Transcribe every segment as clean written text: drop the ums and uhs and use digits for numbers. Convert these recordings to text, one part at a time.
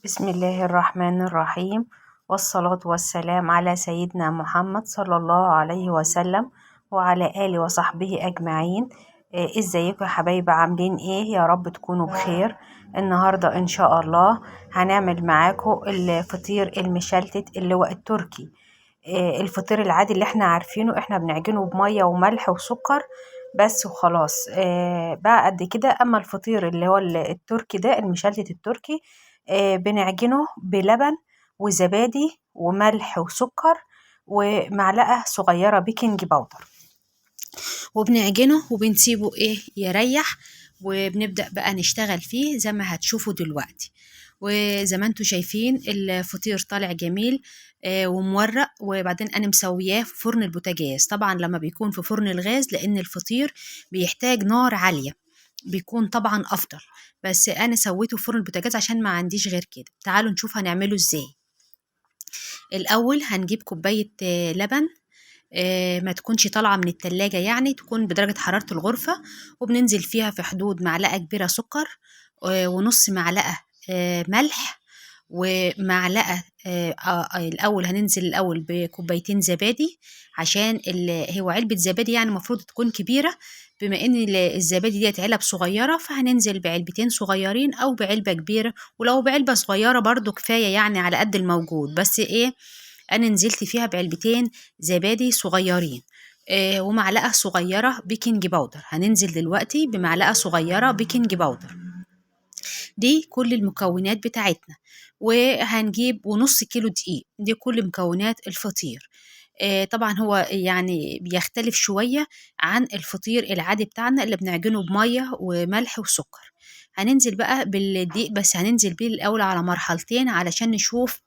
بسم الله الرحمن الرحيم، والصلاة والسلام على سيدنا محمد صلى الله عليه وسلم وعلى آله وصحبه أجمعين. ازيكم يا حبايبي؟ عاملين ايه؟ يا رب تكونوا بخير. النهاردة ان شاء الله هنعمل معاكم الفطير المشلتت اللي هو التركي. الفطير العادي اللي احنا عارفينه احنا بنعجنه بمية وملح وسكر بس وخلاص. بقى قد كده. اما الفطير اللي هو التركي ده المشلتت التركي، بنعجنه بلبن وزبادي وملح وسكر ومعلقة صغيرة بيكنج باودر، وبنعجنه وبنسيبه يريح، وبنبدأ بقى نشتغل فيه زي ما هتشوفوا دلوقتي. وزي ما انتوا شايفين الفطير طالع جميل ومورق. وبعدين انا مسوياه في فرن البوتاجاز. طبعا لما بيكون في فرن الغاز لان الفطير بيحتاج نار عالية بيكون طبعا افضل، بس انا سويته في فرن البوتاجاز عشان ما عنديش غير كده. تعالوا نشوف هنعمله ازاي. الاول هنجيب كوباية لبن، ما تكونش طالعة من التلاجة، يعني تكون بدرجة حرارة الغرفة، وبننزل فيها في حدود معلقة كبيرة سكر ونص معلقة ملح ومعلقة الأول هننزل الأول بكوبايتين زبادي، عشان هو علبة زبادي يعني المفروض تكون كبيرة. بما ان الزبادي ديت علب صغيرة فهننزل بعلبتين صغيرين او بعلبة كبيرة، ولو بعلبة صغيرة برضو كفاية يعني على قد الموجود. بس انا نزلت فيها بعلبتين زبادي صغيرين ومعلقة صغيرة بيكنج باودر. هننزل دلوقتي بمعلقة صغيرة بيكنج باودر. دي كل المكونات بتاعتنا. وهنجيب ونص كيلو دقيق. دي كل مكونات الفطير. طبعا هو يعني بيختلف شوية عن الفطير العادي بتاعنا اللي بنعجنه بمية وملح وسكر. هننزل بقى بالدقيق، بس هننزل بيه الأول على مرحلتين علشان نشوف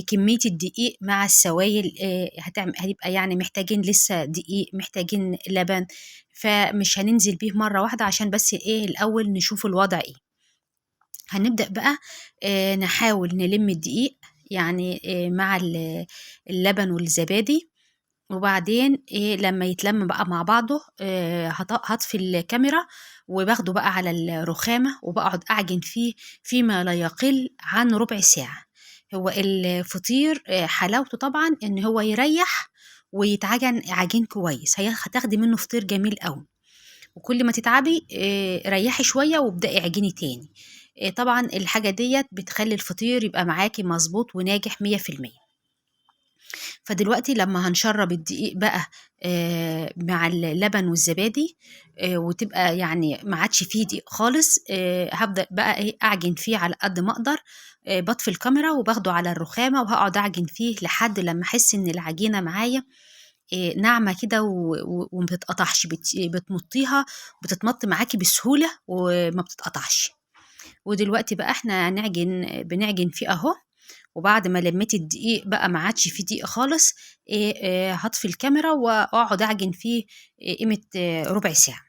كمية الدقيق مع السوائل. هتبقى يعني محتاجين لسه دقيق، محتاجين لبن، فمش هننزل بيه مرة واحدة عشان بس الأول نشوف الوضع هنبدأ بقى نحاول نلم الدقيق يعني مع اللبن والزبادي. وبعدين لما يتلم بقى مع بعضه هطفي الكاميرا وباخده بقى على الرخامة وبقعد أعجن فيه فيما لا يقل عن ربع ساعة. هو الفطير حلاوته طبعا إن هو يريح ويتعجن عجين كويس. هتاخدي منه فطير جميل قوي. وكل ما تتعبي ريحي شوية وابدأي اعجني تاني. طبعا الحاجة ديت بتخلي الفطير يبقى معاكي مظبوط وناجح 100%. فدلوقتي لما هنشرب الدقيق بقى مع اللبن والزبادي وتبقى يعني ما عادش فيه دقيق خالص، هبدأ بقى أعجن فيه على قد ما أقدر. بطفي الكاميرا وباخده على الرخامة وهقعد أعجن فيه لحد لما أحس إن العجينة معايا ناعمة كده وما بتتقطعش. بتمطيها، بتتمط معاكي بسهولة وما بتتقطعش. ودلوقتي بقى احنا بنعجن فيه اهو. وبعد ما لميت الدقيق بقى ما عادش فيه دقيق خالص، هطفي الكاميرا واقعد اعجن فيه قيمة ربع ساعة.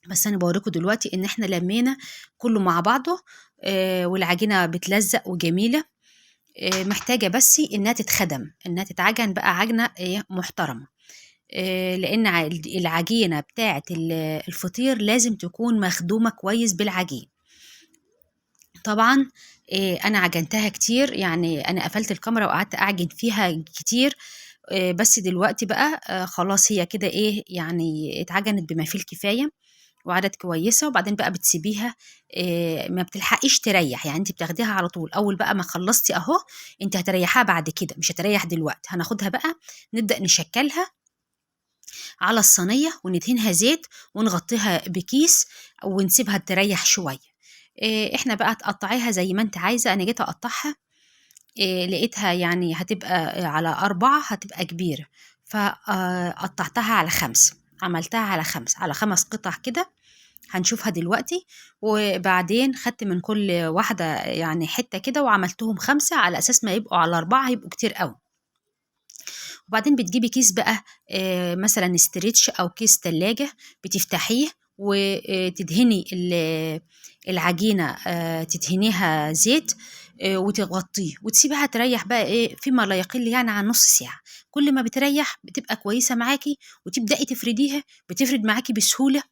بس انا بوريكم دلوقتي ان احنا لمينا كله مع بعضه والعجينة بتلزق وجميلة. محتاجة بس انها تتخدم، انها تتعجن بقى عجنة محترمة. لان العجينة بتاعة الفطير لازم تكون مخدومة كويس بالعجين. طبعا انا عجنتها كتير، يعني انا قفلت الكاميرا وقعدت اعجن فيها كتير. بس دلوقتي بقى خلاص هي كده يعني اتعجنت بما فيه الكفاية وعدد كويسة. وبعدين بقى بتسيبيها ما بتلحقيش تريح، يعني انت بتاخديها على طول. اول بقى ما خلصتي اهو انت هتريحها بعد كده، مش هتريح دلوقتي. هناخدها بقى نبدأ نشكلها على الصينية وندهنها زيت ونغطيها بكيس ونسيبها تريح شوية. احنا بقى تقطعيها زي ما انت عايزة. انا جيت اقطعها لقيتها يعني هتبقى على 4 هتبقى كبيرة، فقطعتها على 5. عملتها على 5 على 5 قطع كده. هنشوفها دلوقتي. وبعدين خدت من كل واحدة يعني حتة كده وعملتهم 5 على أساس ما يبقوا على 4 هيبقوا كتير قوي. وبعدين بتجيبي كيس بقى مثلا استريتش أو كيس تلاجة، بتفتحيه وتدهني العجينة، تدهنيها زيت وتغطيه وتسيبها تريح بقى فيما لا يقل يعني عن نص ساعة. كل ما بتريح بتبقى كويسة معاكي وتبدأي تفرديها، بتفرد معاكي بسهولة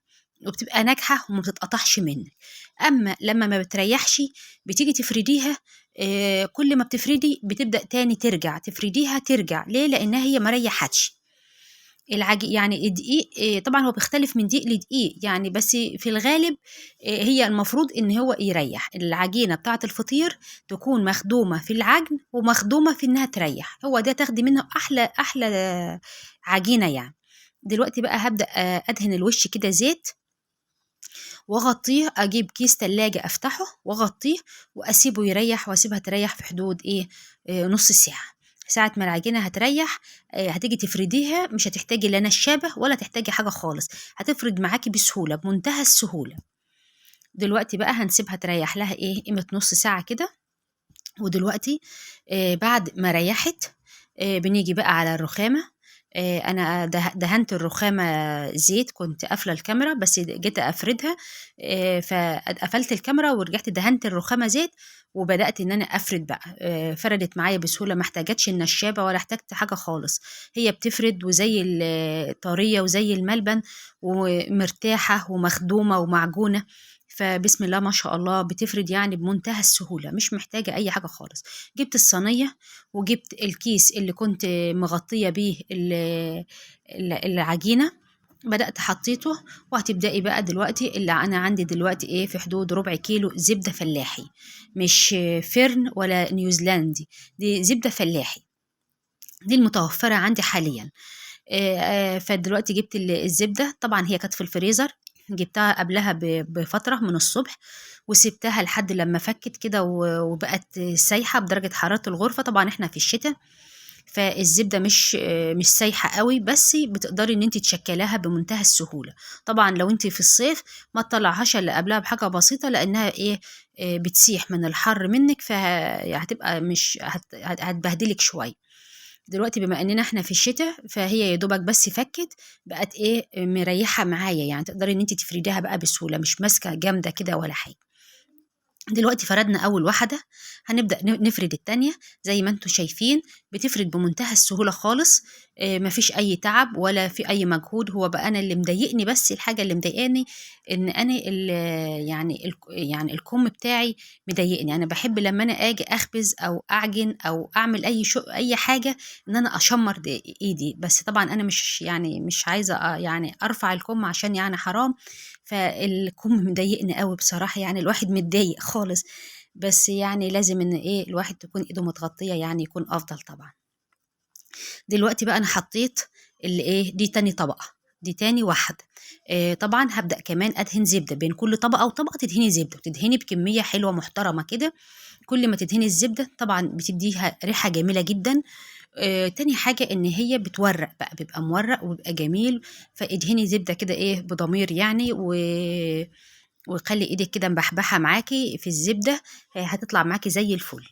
وبتبقى ناجحة وما بتتقطعش منك. أما لما ما بتريحش بتيجي تفرديها، كل ما بتفردي بتبدأ تاني ترجع تفرديها ترجع. ليه؟ لأنها هي ما ريحتش. يعني الدقيق طبعا هو بيختلف من دقيق لدقيق يعني، بس في الغالب هي المفروض ان هو يريح. العجينه بتاعه الفطير تكون مخدومه في العجن ومخدومه في انها تريح، هو ده تاخدي منه احلى احلى عجينه يعني. دلوقتي بقى هبدأ ادهن الوش كده زيت واغطيه، اجيب كيس تلاجة افتحه واغطيه واسيبه يريح، واسيبها تريح في حدود ايه، نص ساعة. ساعة ما العجينة هتريح هتيجي تفرديها، مش هتحتاجي لا نشابة ولا تحتاجي حاجة خالص، هتفرد معاكي بسهولة بمنتهى السهولة. دلوقتي بقى هنسيبها تريح لها ايه قيمة نص ساعة كده. ودلوقتي بعد ما ريحت بنيجي بقى على الرخامة. أنا دهنت الرخامة زيت، كنت قافلة الكاميرا بس جيت أفردها، فقفلت الكاميرا ورجعت دهنت الرخامة زيت وبدأت إن أنا أفرد بقى. فردت معايا بسهولة، ما احتاجتش النشابة ولا احتجت حاجة خالص. هي بتفرد وزي الطرية وزي الملبن ومرتاحة ومخدومة ومعجونة. فبسم الله ما شاء الله بتفرد يعني بمنتهى السهولة، مش محتاجة أي حاجة خالص. جبت الصينية وجبت الكيس اللي كنت مغطية بيه العجينة، بدأت حطيته. وهتبدأي بقى دلوقتي، اللي أنا عندي دلوقتي إيه في حدود ربع كيلو زبدة فلاحي، مش فرن ولا نيوزيلندي، دي زبدة فلاحي، دي المتوفرة عندي حاليا. فدلوقتي جبت الزبدة، طبعا هي كانت في الفريزر، جبتها قبلها بفترة من الصبح وسبتها لحد لما فكت كده وبقت سايحة بدرجة حرارة الغرفة. طبعا احنا في الشتاء فالزبدة مش سايحة قوي، بس بتقدري ان انت تشكلها بمنتهى السهولة. طبعا لو انت في الصيف ما تطلعهاش الا قبلها بحاجة بسيطة، لانها ايه بتسيح من الحر منك، فهتبقى مش هتبهدلك شوية. دلوقتي بما اننا احنا في الشتاء فهي يا دوبك بس فكت، بقت ايه مريحة معايا يعني، تقدري ان انت تفرديها بقى بسهولة، مش ماسكة جامدة كده ولا حاجة. دلوقتي فردنا أول واحدة، هنبدأ نفرد التانية زي ما انتوا شايفين. بتفرد بمنتهى السهولة خالص، مفيش أي تعب ولا في أي مجهود. هو بقى أنا اللي مضايقني، بس الحاجة اللي مضايقاني إن أنا يعني الكم بتاعي مضايقني. أنا بحب لما أنا أجي أخبز أو أعجن أو أعمل أي حاجة إن أنا أشمر إيدي، بس طبعا أنا مش عايزة يعني أرفع الكم عشان يعني حرام. فالكم مضايقني قوي بصراحة، يعني الواحد متضايق خالص، بس يعني لازم ان ايه الواحد تكون ايده متغطية يعني يكون افضل طبعا. دلوقتي بقى انا حطيت اللي ايه دي تاني طبقة، دي تاني واحدة. طبعا هبدأ كمان ادهن زبدة بين كل طبقة وطبقة، تدهني زبدة وتدهني بكمية حلوة محترمة كده. كل ما تدهني الزبدة طبعا بتديها ريحة جميلة جدا. تاني حاجة إن هي بتورق بقى، بيبقى مورق وبيبقى جميل. فادهني زبدة كده إيه بضمير يعني، وخلي إيدك كده مبحبحة معاكي في الزبدة، هتطلع معاكي زي الفل.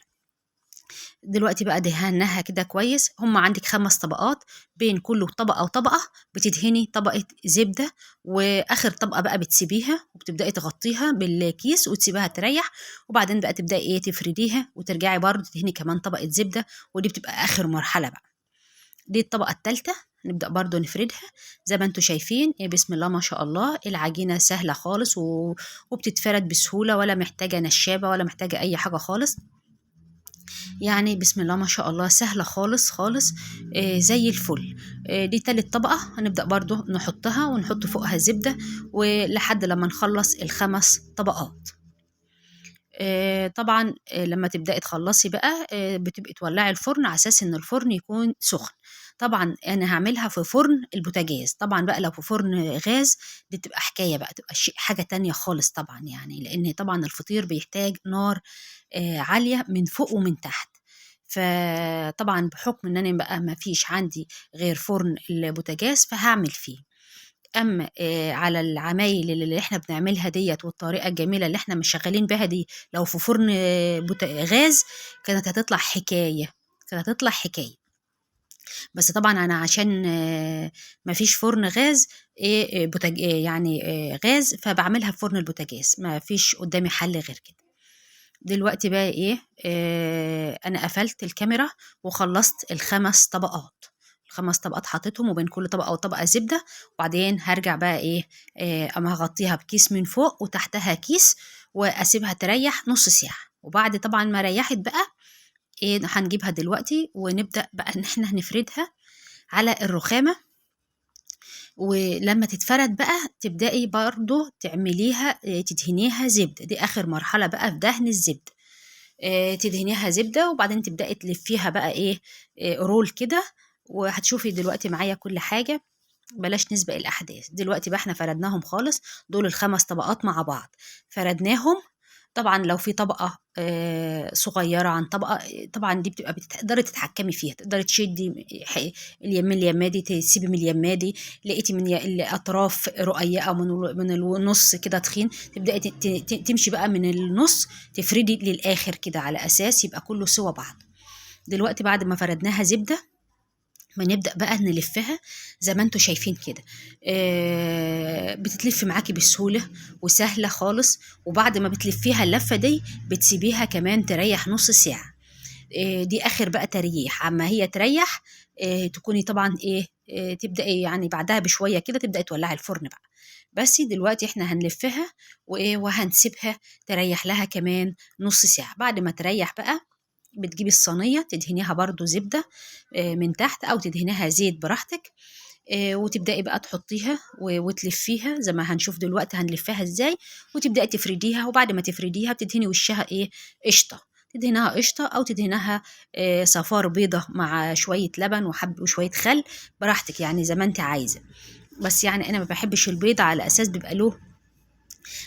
دلوقتي بقى دهناها كده كويس. هم عندك 5 طبقات، بين كل طبقة وطبقة بتدهني طبقة زبدة، وآخر طبقة بقى بتسيبيها وبتبدأي تغطيها بالكيس وتسيبها تريح. وبعدين بقى تبدأي ايه تفرديها وترجعي برضو تدهني كمان طبقة زبدة، ودي بتبقى آخر مرحلة بقى. دي الطبقة التالتة، نبدأ برضو نفردها زي ما انتوا شايفين. بسم الله ما شاء الله العجينة سهلة خالص وبتتفرد بسهولة، ولا محتاجة نشابة ولا محتاجة أي حاجة خالص. يعني بسم الله ما شاء الله سهلة خالص خالص، زي الفل. دي تالت طبقة، هنبدأ برضو نحطها ونحط فوقها زبدة ولحد لما نخلص ال5 طبقات. طبعا لما تبدأي تخلصي بقى بتبقي تولعي الفرن على أساس إن الفرن يكون سخن. طبعا أنا هعملها في فرن البوتاجاز. طبعا بقى لو في فرن غاز دي تبقى حكاية بقى، تبقى حاجة تانية خالص طبعا يعني، لأن طبعا الفطير بيحتاج نار عالية من فوق ومن تحت. فطبعا بحكم ان انا بقى ما فيش عندي غير فرن البوتاجاز فهعمل فيه. اما على العمايل اللي احنا بنعملها ديت والطريقه الجميله اللي احنا مش شغالين بها دي، لو في فرن غاز كانت هتطلع حكايه، كانت هتطلع حكايه. بس طبعا انا عشان ما فيش فرن غاز ايه يعني غاز، فبعملها في فرن البوتاجاز، ما فيش قدامي حل غير كده. دلوقتي بقى ايه انا قفلت الكاميرا وخلصت ال5 طبقات. ال5 طبقات حطيتهم، وبين كل طبقة وطبقة زبدة. وبعدين هارجع بقى إيه، أما هاغطيها بكيس من فوق وتحتها كيس، وأسيبها تريح نُص ساعة. وبعد طبعًا ما ريحت بقى إيه، هنجيبها دلوقتي ونبدأ بقى إن إحنا هنفردها على الرخامة. ولما تتفرد بقى تبدأي برضو تعمليها تدهنيها زبدة. دي آخر مرحلة بقى في دهن الزبدة. تدهنيها زبدة، وبعدين تبدأي تلفيها بقى إيه، رول كده. وهتشوفي دلوقتي معايا كل حاجة. بلاش نسبق الأحداث دلوقتي بقى، احنا فردناهم خالص. دول ال5 طبقات مع بعض فردناهم. طبعا لو في طبقة صغيرة عن طبقة، طبعا دي بتبقى بتقدري تتحكمي فيها، تقدري تشدي اليمين اليمادي، تسيبي من اليمادي. لقيتي من الأطراف رقيقة من النص كده تخين، تبدأي تمشي بقى من النص، تفردي للآخر كده على أساس يبقى كله سوا بعض. دلوقتي بعد ما فردناها زبدة، ما نبدأ بقى نلفها زي ما انتوا شايفين كده. بتتلف معاكي بسهولة وسهلة خالص. وبعد ما بتلفيها اللفة دي بتسيبيها كمان تريح نص ساعة. دي آخر بقى تريح. عما هي تريح تكوني طبعا ايه، تبدأي يعني بعدها بشوية كده تبدأي تولعي الفرن بقى. بس دلوقتي احنا هنلفها وهنسيبها تريح لها كمان نص ساعة. بعد ما تريح بقى بتجيبي الصينية تدهنيها برضو زبدة من تحت، أو تدهنيها زيت براحتك. وتبدأي بقى تحطيها وتلفيها زي ما هنشوف دلوقتي هنلفها ازاي. وتبدأي تفرديها، وبعد ما تفرديها بتدهني وشها ايه، قشطة. تدهنها قشطة أو تدهنها صفار بيضة مع شوية لبن وشوية خل، براحتك يعني زي ما انت عايزة. بس يعني أنا ما بحبش البيضة على أساس بيبقى له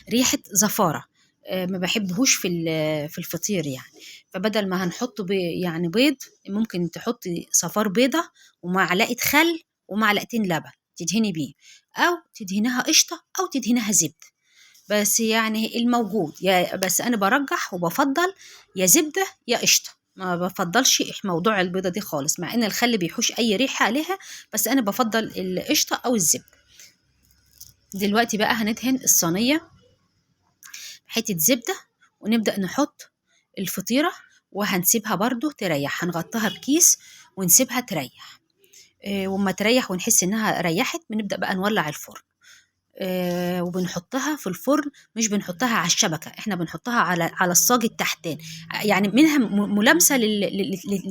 ريحة زفارة. ما بحبهوش في الفطير يعني. فبدل ما هنحط يعني بيض، ممكن تحطي صفار بيضة ومعلقة خل ومعلقتين لبن تدهني بيه، أو تدهنها قشطة أو تدهنها زبدة. بس يعني الموجود بس أنا برجح وبفضل يا زبدة يا قشطة. ما بفضلش موضوع البيضة دي خالص، مع ان الخل بيحوش اي ريحة عليها، بس انا بفضل القشطة او الزبدة. دلوقتي بقى هندهن الصينية حتة زبدة، ونبدأ نحط الفطيرة وهنسيبها برضو تريح. هنغطيها بكيس ونسيبها تريح. وما تريح ونحس انها ريحت بنبدأ بقى نولع الفرن. وبنحطها في الفرن، مش بنحطها على الشبكة، احنا بنحطها على الصاج التحتاني، يعني منها ملامسة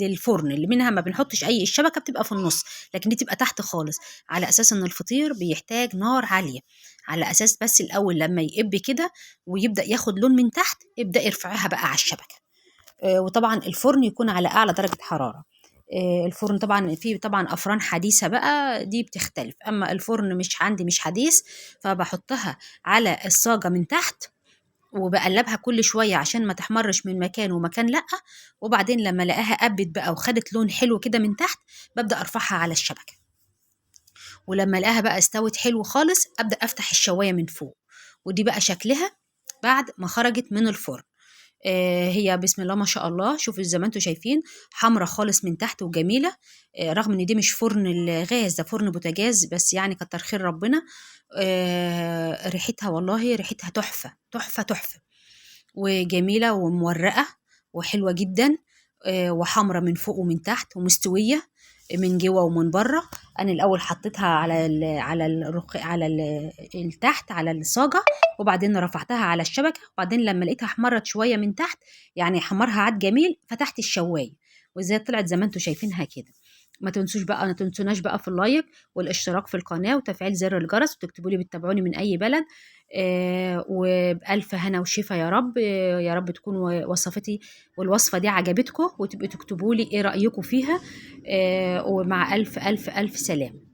للفرن، اللي منها ما بنحطش اي، الشبكة بتبقى في النص لكن دي تبقى تحت خالص، على اساس ان الفطير بيحتاج نار عالية. على اساس بس الاول لما يقب كده ويبدأ ياخد لون من تحت، ابدأ ارفعها بقى على الشبكة. وطبعا الفرن يكون على اعلى درجة حرارة. الفرن طبعا فيه طبعا افران حديثه بقى دي بتختلف، اما الفرن مش عندي مش حديث، فبحطها على الصاجه من تحت وبقلبها كل شويه عشان ما تحمرش من مكان ومكان لا. وبعدين لما الاقيها قبت بقى وخدت لون حلو كده من تحت، ببدا ارفعها على الشبكه. ولما الاقيها بقى استوت حلو خالص، ابدا افتح الشوايه من فوق. ودي بقى شكلها بعد ما خرجت من الفرن. هي بسم الله ما شاء الله، شوفوا زي ما انتم شايفين حمرة خالص من تحت وجميلة. رغم ان دي مش فرن الغاز، ده فرن بوتاجاز، بس يعني كتر خير ربنا. ريحتها والله ريحتها تحفة تحفة تحفة، وجميلة ومورقة وحلوة جدا. وحمرة من فوق ومن تحت ومستوية من جوه ومن بره. انا الاول حطيتها على التحت على الصاجه، وبعدين رفعتها على الشبكه، وبعدين لما لقيتها احمرت شويه من تحت، يعني حمرها عاد جميل، فتحت الشوايه وازاي طلعت زي ما انتم شايفينها كده. ما تنسوناش بقى في اللايك والاشتراك في القناه وتفعيل زر الجرس، وتكتبوا لي بتتابعوني من اي بلد. وبألف هنا وشفا يا رب. يا رب تكون وصفتي والوصفة دي عجبتكم، وتبقوا تكتبوا لي ايه رأيكم فيها. ومع ألف ألف ألف سلام.